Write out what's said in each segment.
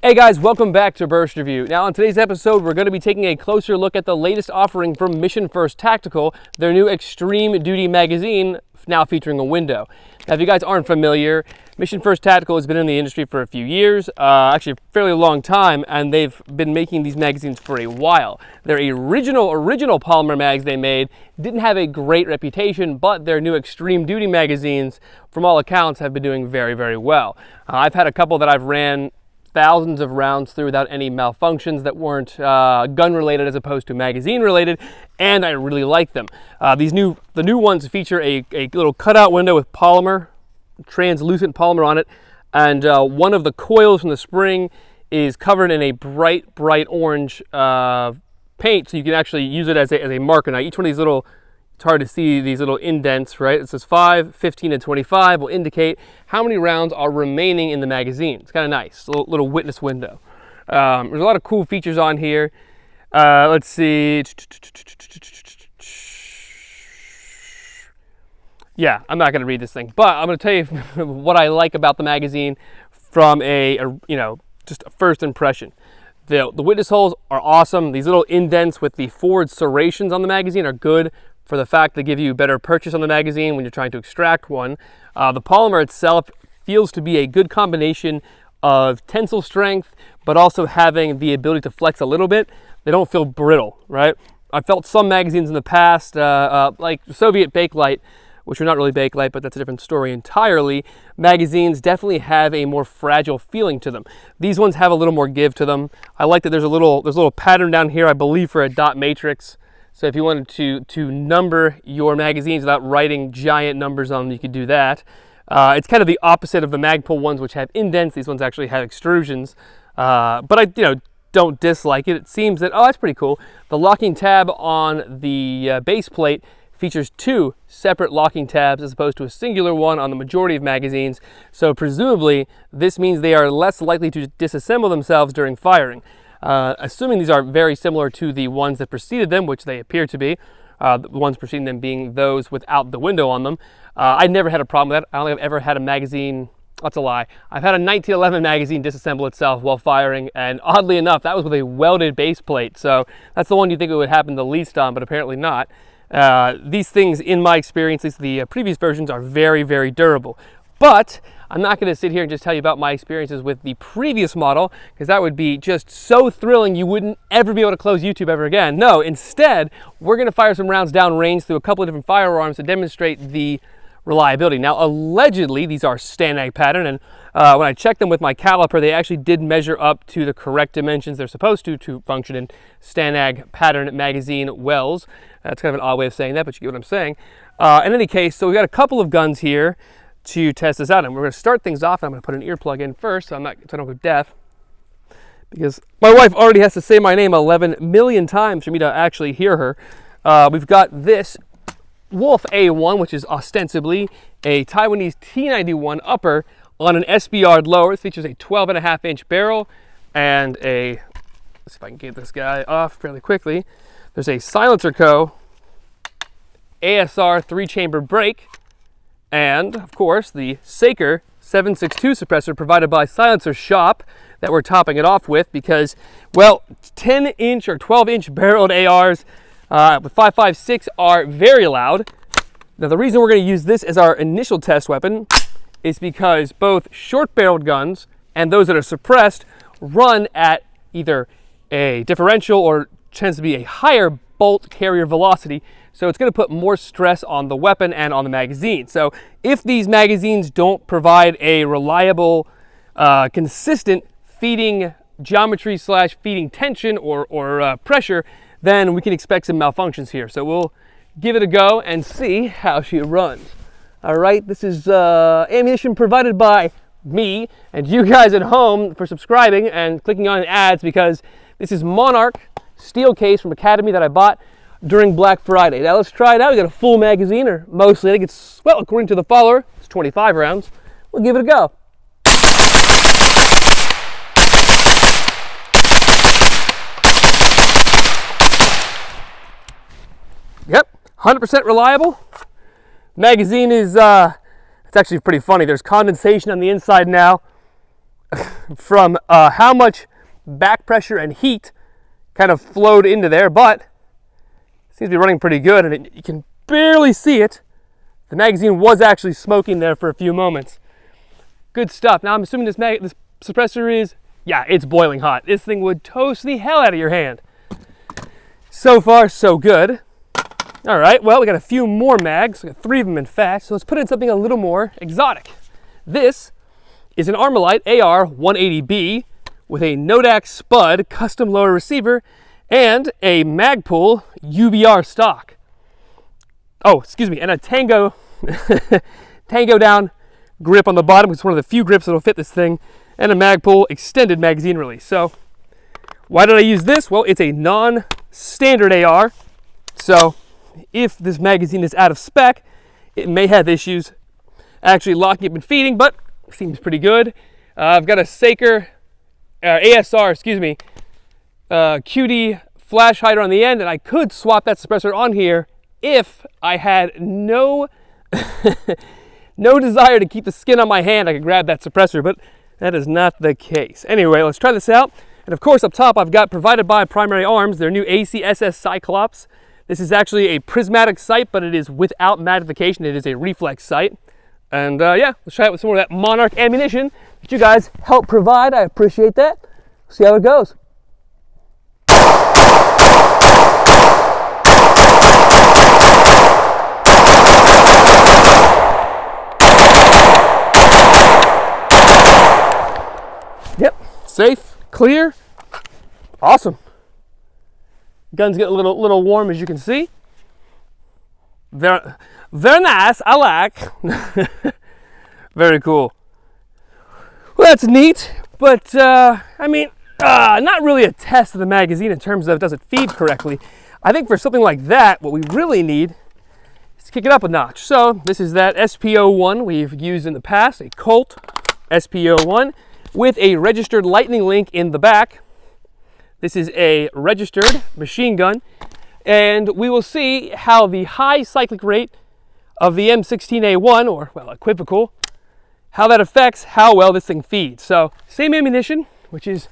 Hey guys, welcome back to Burst Review. Now on today's episode, we're going to be taking a closer look at the latest offering from Mission First Tactical, their new Extreme Duty magazine, now featuring a window. Now if you guys aren't familiar, Mission First Tactical has been in the industry for a few years, actually a fairly long time, and they've been making these magazines for a while. Their original polymer mags they made didn't have a great reputation, but their new Extreme Duty magazines, from all accounts, have been doing very, very well. I've had a couple that I've ran thousands of rounds through without any malfunctions that weren't gun related as opposed to magazine related, and I really like them. The new ones feature a little cutout window with polymer, translucent polymer on it, and one of the coils from the spring is covered in a bright orange paint, so you can actually use it as a marker. Now each one of these little, it's hard to see these little indents, right? It says 5, 15, and 25 will indicate how many rounds are remaining in the magazine. It's kind of nice, a little witness window. There's a lot of cool features on here. Let's see. Yeah, I'm not going to read this thing, but I'm going to tell you what I like about the magazine from just a first impression. The witness holes are awesome. These little indents with the forward serrations on the magazine are good for the fact they give you better purchase on the magazine when you're trying to extract one. The polymer itself feels to be a good combination of tensile strength, but also having the ability to flex a little bit. They don't feel brittle, right? I've felt some magazines in the past, like Soviet Bakelite, which are not really Bakelite, but that's a different story entirely. Magazines definitely have a more fragile feeling to them. These ones have a little more give to them. I like that there's a little pattern down here, I believe, for a dot matrix. So if you wanted to number your magazines without writing giant numbers on them, you could do that. It's kind of the opposite of the Magpul ones, which have indents. These ones actually have extrusions. But I don't dislike it. It seems that, that's pretty cool. The locking tab on the base plate features 2 separate locking tabs as opposed to a singular one on the majority of magazines. So presumably, this means they are less likely to disassemble themselves during firing. Assuming these are very similar to the ones that preceded them, which they appear to be, the ones preceding them being those without the window on them. I never had a problem with that. I don't think I've ever had a magazine, that's a lie. I've had a 1911 magazine disassemble itself while firing, and oddly enough, that was with a welded base plate. So that's the one you think it would happen the least on, but apparently not. These things, in my experience, at least the previous versions, are very, very durable. But I'm not going to sit here and just tell you about my experiences with the previous model, because that would be just so thrilling you wouldn't ever be able to close YouTube ever again. No, instead, we're going to fire some rounds downrange through a couple of different firearms to demonstrate the reliability. Now, allegedly, these are Stanag pattern, and when I checked them with my caliper, they actually did measure up to the correct dimensions they're supposed to function in Stanag pattern magazine wells. That's kind of an odd way of saying that, but you get what I'm saying. In any case, so we got a couple of guns here to test this out, and we're going to start things off. I'm going to put an earplug in first, so I don't go deaf, because my wife already has to say my name 11 million times for me to actually hear her. We've got this Wolf A1, which is ostensibly a Taiwanese T91 upper on an SBR lower. This features a 12.5-inch barrel and let's see if I can get this guy off fairly quickly. There's a Silencer Co. ASR 3-chamber brake, and of course the Saker 762 suppressor provided by Silencer Shop that we're topping it off with, because, well, 10-inch or 12-inch barreled ARs with 5.56 are very loud. Now the reason we're going to use this as our initial test weapon is because both short-barreled guns and those that are suppressed run at either a differential or tends to be a higher bolt carrier velocity, so it's going to put more stress on the weapon and on the magazine. So if these magazines don't provide a reliable, consistent feeding geometry / feeding tension or pressure, then we can expect some malfunctions here. So we'll give it a go and see how she runs. All right, this is ammunition provided by me and you guys at home for subscribing and clicking on ads, because this is Monarch Steelcase from Academy that I bought during Black Friday. Now let's try it out. We got a full magazine, or mostly. I think it's, well, according to the follower, it's 25 rounds. We'll give it a go. Yep, 100% reliable. Magazine is, it's actually pretty funny. There's condensation on the inside now. from how much back pressure and heat kind of flowed into there, but it seems to be running pretty good, and you can barely see it. The magazine was actually smoking there for a few moments. Good stuff. Now I'm assuming this suppressor is, yeah, it's boiling hot. This thing would toast the hell out of your hand. So far, so good. All right, well, we got a few more mags. We got 3 of them, in fact. So let's put in something a little more exotic. This is an Armalite AR-180B with a Nodak Spud custom lower receiver and a Magpul UBR stock. Oh, excuse me, and a Tango down grip on the bottom. It's one of the few grips that will fit this thing, and a Magpul extended magazine release. So why did I use this? Well, it's a non-standard AR, so if this magazine is out of spec, it may have issues actually locking up and feeding, but it seems pretty good. I've got a ASR, QD flash hider on the end, and I could swap that suppressor on here if I had no desire to keep the skin on my hand. I could grab that suppressor, but that is not the case. Anyway, let's try this out. And of course, up top, I've got, provided by Primary Arms, their new ACSS Cyclops. This is actually a prismatic sight, but it is without magnification. It is a reflex sight. And yeah, let's try it with some more of that Monarch ammunition that you guys help provide. I appreciate that. See how it goes. Yep, safe, clear, awesome. Gun's getting a little warm, as you can see. Very nice. I like. Very cool. Well, that's neat, but I mean, not really a test of the magazine in terms of does it feed correctly. I think for something like that, what we really need is to kick it up a notch. So this is that SP01 we've used in the past, a Colt SP01 with a registered lightning link in the back. This is a registered machine gun, and we will see how the high cyclic rate of the M16A1, or well, equivocal, how that affects how well this thing feeds. So same ammunition, which is,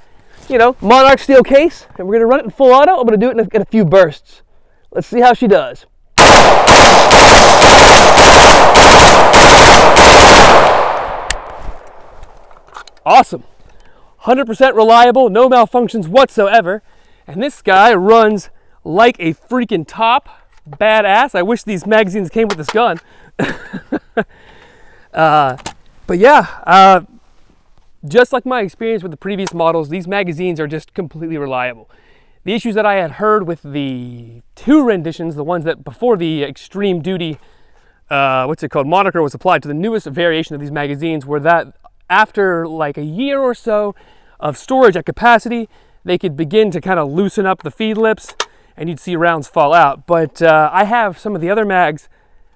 you know, Monarch Steelcase, and we're gonna run it in full auto. I'm gonna do it in a few bursts. Let's see how she does. Awesome. 100% reliable, no malfunctions whatsoever. And this guy runs like a freaking top. Badass. I wish these magazines came with this gun. But yeah, just like my experience with the previous models, these magazines are just completely reliable. The issues that I had heard with the 2 renditions, the ones that before the extreme duty, moniker was applied to the newest variation of these magazines, were that after like a year or so of storage at capacity, they could begin to kind of loosen up the feed lips and you'd see rounds fall out. But I have some of the other mags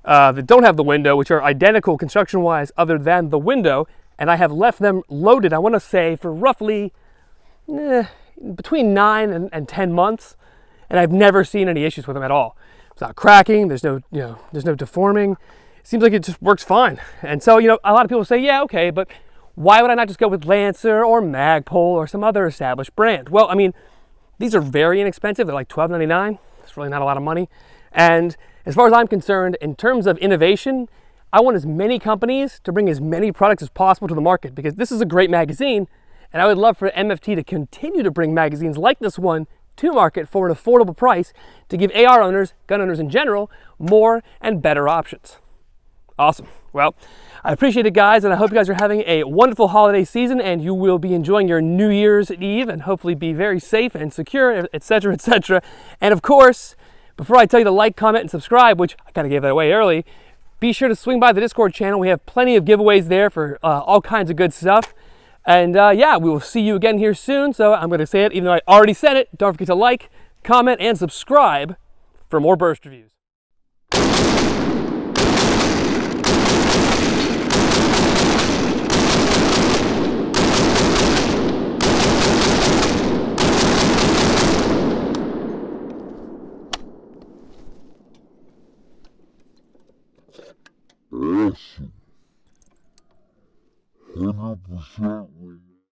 that don't have the window, which are identical construction-wise other than the window, and I have left them loaded, I want to say, for roughly between 9 and 10 months, and I've never seen any issues with them at all. It's not cracking, there's no deforming. It seems like it just works fine. And so, you know, a lot of people say, yeah, okay, but why would I not just go with Lancer or Magpul or some other established brand? Well, I mean, these are very inexpensive. They're like $12.99. It's really not a lot of money. And as far as I'm concerned, in terms of innovation, I want as many companies to bring as many products as possible to the market, because this is a great magazine, and I would love for MFT to continue to bring magazines like this one to market for an affordable price to give AR owners, gun owners in general, more and better options. Awesome. Well, I appreciate it, guys, and I hope you guys are having a wonderful holiday season and you will be enjoying your New Year's Eve and hopefully be very safe and secure, etc., etc. And of course, before I tell you to like, comment, and subscribe, which I kind of gave that away early, be sure to swing by the Discord channel. We have plenty of giveaways there for all kinds of good stuff. And yeah, we will see you again here soon. So I'm going to say it, even though I already said it. Don't forget to like, comment, and subscribe for more burst reviews. Awesome. 100%